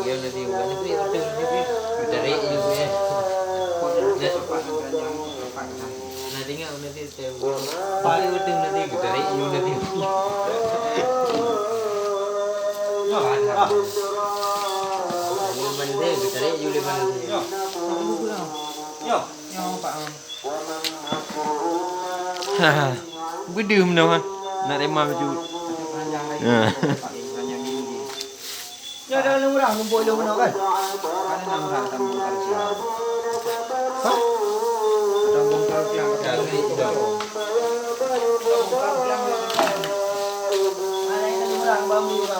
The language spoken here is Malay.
Iya nanti bukan itu betul nanti dari juga ya. Nanti nggak nanti tahu. Tapi betul nanti dari nanti. Mana deh dari juga mana deh. Yo, Pak. Haha. Gue diem dong kan. Nak remah baju. Panjang lagi. Panjang gini. Ya ada orang numpuk lu mana kan? Ada 6 orang tambung siang. Hah? Ada bongkar siang. Ya itu dah. Ada yang orang bambu juga.